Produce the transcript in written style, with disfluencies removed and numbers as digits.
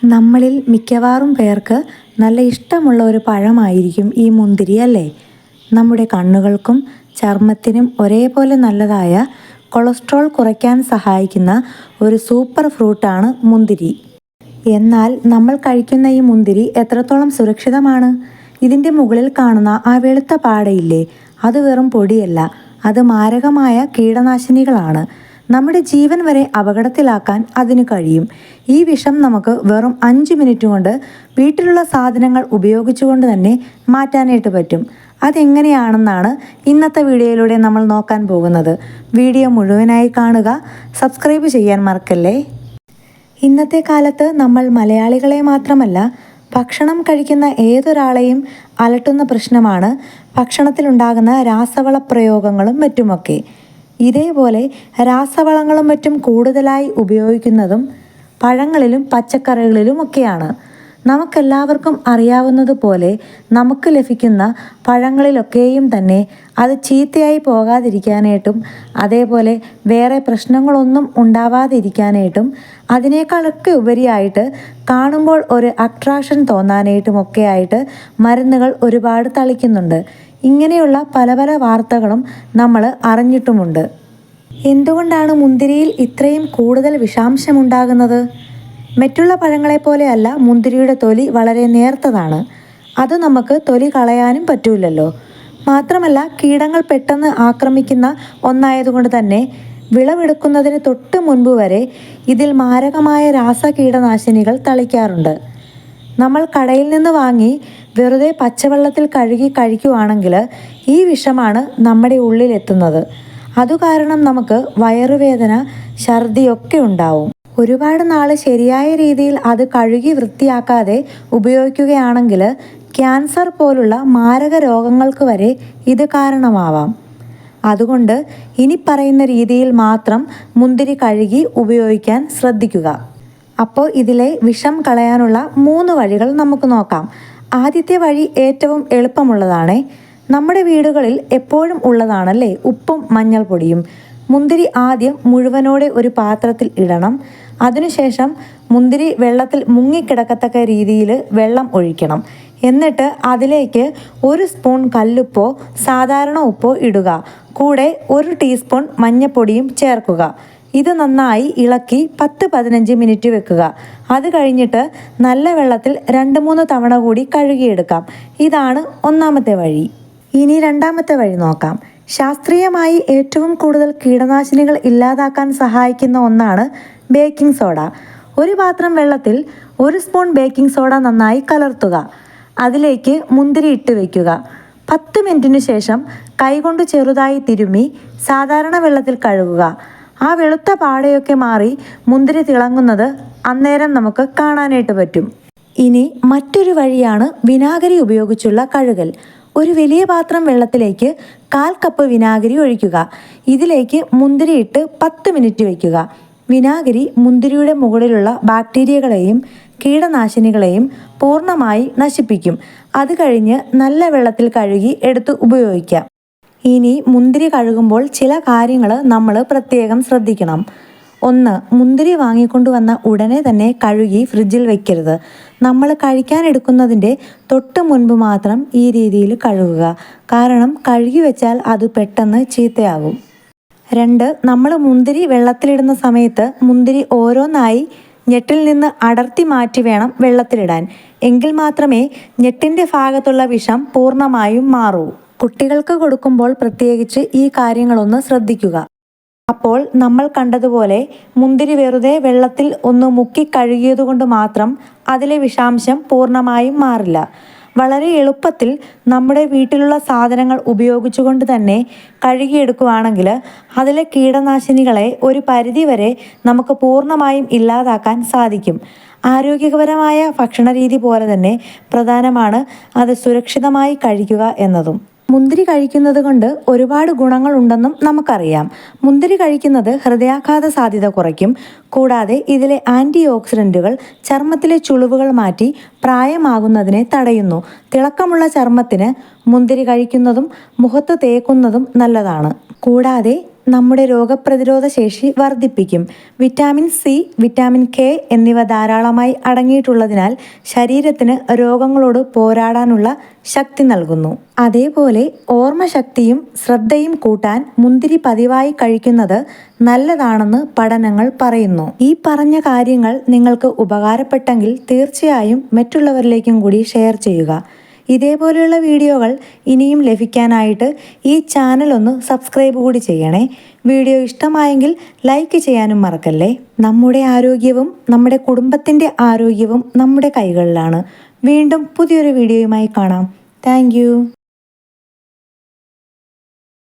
നമ്മളിൽ മിക്കവാറും പേർക്ക് നല്ല ഇഷ്ടമുള്ള ഒരു പഴമായിരിക്കും ഈ മുന്തിരി അല്ലേ? നമ്മുടെ കണ്ണുകൾക്കും ചർമ്മത്തിനും ഒരേപോലെ നല്ലതായ കൊളസ്ട്രോൾ കുറയ്ക്കാൻ സഹായിക്കുന്ന ഒരു സൂപ്പർ ഫ്രൂട്ടാണ് മുന്തിരി. എന്നാൽ നമ്മൾ കഴിക്കുന്ന ഈ മുന്തിരി എത്രത്തോളം സുരക്ഷിതമാണ്? ഇതിൻ്റെ മുകളിൽ കാണുന്ന ആ വെളുത്ത പാടയില്ലേ, അത് വെറും പൊടിയല്ല, അത് മാരകമായ കീടനാശിനികളാണ്. നമ്മുടെ ജീവൻ വരെ അപകടത്തിലാക്കാൻ അതിന് കഴിയും. ഈ വിഷം നമുക്ക് വെറും 5 മിനിറ്റ് കൊണ്ട് വീട്ടിലുള്ള സാധനങ്ങൾ ഉപയോഗിച്ചുകൊണ്ട് തന്നെ മാറ്റാനായിട്ട് പറ്റും. അതെങ്ങനെയാണെന്നാണ് ഇന്നത്തെ വീഡിയോയിലൂടെ നമ്മൾ നോക്കാൻ പോകുന്നത്. വീഡിയോ മുഴുവനായി കാണുക, സബ്സ്ക്രൈബ് ചെയ്യാൻ മറക്കല്ലേ. ഇന്നത്തെ കാലത്ത് നമ്മൾ മലയാളികളെ മാത്രമല്ല, ഭക്ഷണം കഴിക്കുന്ന ഏതൊരാളെയും അലട്ടുന്ന പ്രശ്നമാണ് ഭക്ഷണത്തിലുണ്ടാകുന്ന രാസവള പ്രയോഗങ്ങളും മറ്റുമൊക്കെ. ഇതേപോലെ രാസവളങ്ങളും മറ്റും കൂടുതലായി ഉപയോഗിക്കുന്നതും പഴങ്ങളിലും പച്ചക്കറികളിലുമൊക്കെയാണ്. നമുക്കെല്ലാവർക്കും അറിയാവുന്നതുപോലെ നമുക്ക് ലഭിക്കുന്ന പഴങ്ങളിലൊക്കെയും തന്നെ അത് ചീത്തയായി പോകാതിരിക്കാനായിട്ടും അതേപോലെ വേറെ പ്രശ്നങ്ങളൊന്നും ഉണ്ടാവാതിരിക്കാനായിട്ടും അതിനേക്കാളൊക്കെ ഉപരിയായിട്ട് കാണുമ്പോൾ ഒരു അട്രാക്ഷൻ തോന്നാനായിട്ടുമൊക്കെ ആയിട്ട് മരുന്നുകൾ ഒരുപാട് തളിക്കുന്നുണ്ട്. ഇങ്ങനെയുള്ള പല പല വാർത്തകളും നമ്മൾ അറിഞ്ഞിട്ടുമുണ്ട്. എന്തുകൊണ്ടാണ് മുന്തിരിയിൽ ഇത്രയും കൂടുതൽ വിഷാംശമുണ്ടാകുന്നത്? മറ്റുള്ള പഴങ്ങളെപ്പോലെയല്ല മുന്തിരിയുടെ തൊലി വളരെ നേർത്തതാണ്. അത് നമുക്ക് തൊലി കളയാനും പറ്റൂലല്ലോ. മാത്രമല്ല കീടങ്ങൾ പെട്ടെന്ന് ആക്രമിക്കുന്ന ഒന്നായതുകൊണ്ട് തന്നെ വിളവെടുക്കുന്നതിന് തൊട്ട് മുൻപ് വരെ ഇതിൽ മാരകമായ രാസകീടനാശിനികൾ തളിക്കാറുണ്ട്. നമ്മൾ കടയിൽ നിന്ന് വാങ്ങി വെറുതെ പച്ചവെള്ളത്തിൽ കഴുകി കഴിക്കുവാണെങ്കിൽ ഈ വിഷമാണ് നമ്മുടെ ഉള്ളിലെത്തുന്നത്. അതുകാരണം നമുക്ക് വയറുവേദന, ഛർദിയൊക്കെ ഉണ്ടാവും. ഒരുപാട് നാൾ ശരിയായ രീതിയിൽ അത് കഴുകി വൃത്തിയാക്കാതെ ഉപയോഗിക്കുകയാണെങ്കിൽ ക്യാൻസർ പോലുള്ള മാരക രോഗങ്ങൾക്ക് വരെ ഇത് കാരണമാവാം. അതുകൊണ്ട് ഇനി പറയുന്ന രീതിയിൽ മാത്രം മുന്തിരി കഴുകി ഉപയോഗിക്കാൻ ശ്രദ്ധിക്കുക. അപ്പോൾ ഇതിലെ വിഷം കളയാനുള്ള 3 വഴികൾ നമുക്ക് നോക്കാം. ആദ്യത്തെ വഴി ഏറ്റവും എളുപ്പമുള്ളതാണ്. നമ്മുടെ വീടുകളിൽ എപ്പോഴും ഉള്ളതാണല്ലേ ഉപ്പും മഞ്ഞൾപ്പൊടിയും. മുന്തിരി ആദ്യം മുഴുവനോടെ ഒരു പാത്രത്തിൽ ഇടണം. അതിനുശേഷം മുന്തിരി വെള്ളത്തിൽ മുങ്ങിക്കിടക്കത്തക്ക രീതിയിൽ വെള്ളം ഒഴിക്കണം. എന്നിട്ട് അതിലേക്ക് 1 സ്പൂൺ കല്ലുപ്പോ സാധാരണ ഉപ്പോ ഇടുക. കൂടെ 1 ടീസ്പൂൺ മഞ്ഞൾപ്പൊടിയും ചേർക്കുക. ഇത് നന്നായി ഇളക്കി 10-15 മിനിറ്റ് വെക്കുക. അത് കഴിഞ്ഞിട്ട് നല്ല വെള്ളത്തിൽ 2-3 തവണ കൂടി കഴുകിയെടുക്കാം. ഇതാണ് ഒന്നാമത്തെ വഴി. ഇനി രണ്ടാമത്തെ വഴി നോക്കാം. ശാസ്ത്രീയമായി ഏറ്റവും കൂടുതൽ കീടനാശിനികൾ ഇല്ലാതാക്കാൻ സഹായിക്കുന്ന ഒന്നാണ് ബേക്കിംഗ് സോഡ. ഒരു പാത്രം വെള്ളത്തിൽ 1 സ്പൂൺ ബേക്കിംഗ് സോഡ നന്നായി കലർത്തുക. അതിലേക്ക് മുന്തിരി ഇട്ട് വയ്ക്കുക. 10 മിനിറ്റിന് ശേഷം കൈകൊണ്ട് ചെറുതായി തിരുമ്മി സാധാരണ വെള്ളത്തിൽ കഴുകുക. ആ വെളുത്ത പാടയൊക്കെ മാറി മുന്തിരി തിളങ്ങുന്നത് അന്നേരം നമുക്ക് കാണാനായിട്ട് പറ്റും. ഇനി മറ്റൊരു വഴിയാണ് വിനാഗിരി ഉപയോഗിച്ചുള്ള കഴുകൽ. ഒരു വലിയ പാത്രം വെള്ളത്തിലേക്ക് 1/4 കപ്പ് വിനാഗിരി ഒഴിക്കുക. ഇതിലേക്ക് മുന്തിരി ഇട്ട് 10 മിനിറ്റ് വയ്ക്കുക. വിനാഗിരി മുന്തിരിയുടെ മുകളിലുള്ള ബാക്ടീരിയകളെയും കീടനാശിനികളെയും പൂർണ്ണമായി നശിപ്പിക്കും. അത് കഴിഞ്ഞ് നല്ല വെള്ളത്തിൽ കഴുകി എടുത്ത് ഉപയോഗിക്കാം. ഇനി മുന്തിരി കഴുകുമ്പോൾ ചില കാര്യങ്ങൾ നമ്മൾ പ്രത്യേകം ശ്രദ്ധിക്കണം. 1. മുന്തിരി വാങ്ങിക്കൊണ്ടുവന്ന ഉടനെ തന്നെ കഴുകി ഫ്രിഡ്ജിൽ വെക്കരുത്. നമ്മൾ കഴിക്കാൻ എടുക്കുന്നതിൻ്റെ തൊട്ട് മുൻപ് മാത്രം ഈ രീതിയിൽ കഴുകുക. കാരണം കഴുകി വെച്ചാൽ അത് പെട്ടെന്ന് ചീത്തയാകും. 2. നമ്മൾ മുന്തിരി വെള്ളത്തിലിടുന്ന സമയത്ത് മുന്തിരി ഓരോന്നായി ഞെട്ടിൽ നിന്ന് അടർത്തി മാറ്റി വേണം വെള്ളത്തിലിടാൻ. എങ്കിൽ മാത്രമേ ഞെട്ടിൻ്റെ ഭാഗത്തുള്ള വിഷം പൂർണ്ണമായും മാറൂ. കുട്ടികൾക്ക് കൊടുക്കുമ്പോൾ പ്രത്യേകിച്ച് ഈ കാര്യങ്ങളൊന്ന് ശ്രദ്ധിക്കുക. അപ്പോൾ നമ്മൾ കണ്ടതുപോലെ മുന്തിരി വെറുതെ വെള്ളത്തിൽ ഒന്ന് മുക്കി കഴുകിയതുകൊണ്ട് മാത്രം അതിലെ വിഷാംശം പൂർണ്ണമായും മാറില്ല. വളരെ എളുപ്പത്തിൽ നമ്മുടെ വീട്ടിലുള്ള സാധനങ്ങൾ ഉപയോഗിച്ചുകൊണ്ട് തന്നെ കഴുകിയെടുക്കുകയാണെങ്കിൽ അതിലെ കീടനാശിനികളെ ഒരു പരിധിവരെ നമുക്ക് പൂർണ്ണമായും ഇല്ലാതാക്കാൻ സാധിക്കും. ആരോഗ്യകരമായ ഭക്ഷണരീതി പോലെ തന്നെ പ്രധാനമാണ് അത് സുരക്ഷിതമായി കഴിക്കുക എന്നതും. മുന്തിരി കഴിക്കുന്നത് കൊണ്ട് ഒരുപാട് ഗുണങ്ങളുണ്ടെന്നും നമുക്കറിയാം. മുന്തിരി കഴിക്കുന്നത് ഹൃദയാഘാത സാധ്യത കുറയ്ക്കും. കൂടാതെ ഇതിലെ ആൻറ്റി ഓക്സിഡൻറ്റുകൾ ചർമ്മത്തിലെ ചുളിവുകൾ മാറ്റി പ്രായമാകുന്നതിനെ തടയുന്നു. തിളക്കമുള്ള ചർമ്മത്തിന് മുന്തിരി കഴിക്കുന്നതും മുഖത്ത് തേക്കുന്നതും നല്ലതാണ്. കൂടാതെ നമ്മുടെ രോഗപ്രതിരോധ ശേഷി വർദ്ധിപ്പിക്കും. വിറ്റാമിൻ സി, വിറ്റാമിൻ കെ എന്നിവ ധാരാളമായി അടങ്ങിയിട്ടുള്ളതിനാൽ ശരീരത്തിന് രോഗങ്ങളോട് പോരാടാനുള്ള ശക്തി നൽകുന്നു. അതേപോലെ ഓർമ്മശക്തിയും ശ്രദ്ധയും കൂട്ടാൻ മുന്തിരി പതിവായി കഴിക്കുന്നത് നല്ലതാണെന്ന് പഠനങ്ങൾ പറയുന്നു. ഈ പറഞ്ഞ കാര്യങ്ങൾ നിങ്ങൾക്ക് ഉപകാരപ്പെട്ടെങ്കിൽ തീർച്ചയായും മറ്റുള്ളവരിലേക്കും കൂടി ഷെയർ ചെയ്യുക. ഇതേപോലെയുള്ള വീഡിയോകൾ ഇനിയും ലഭിക്കാനായിട്ട് ഈ ചാനൽ ഒന്ന് സബ്സ്ക്രൈബ് കൂടി ചെയ്യണേ. വീഡിയോ ഇഷ്ടമായെങ്കിൽ ലൈക്ക് ചെയ്യാനും മറക്കല്ലേ. നമ്മുടെ ആരോഗ്യവും നമ്മുടെ കുടുംബത്തിൻ്റെ ആരോഗ്യവും നമ്മുടെ കൈകളിലാണ്. വീണ്ടും പുതിയൊരു വീഡിയോയുമായി കാണാം. താങ്ക്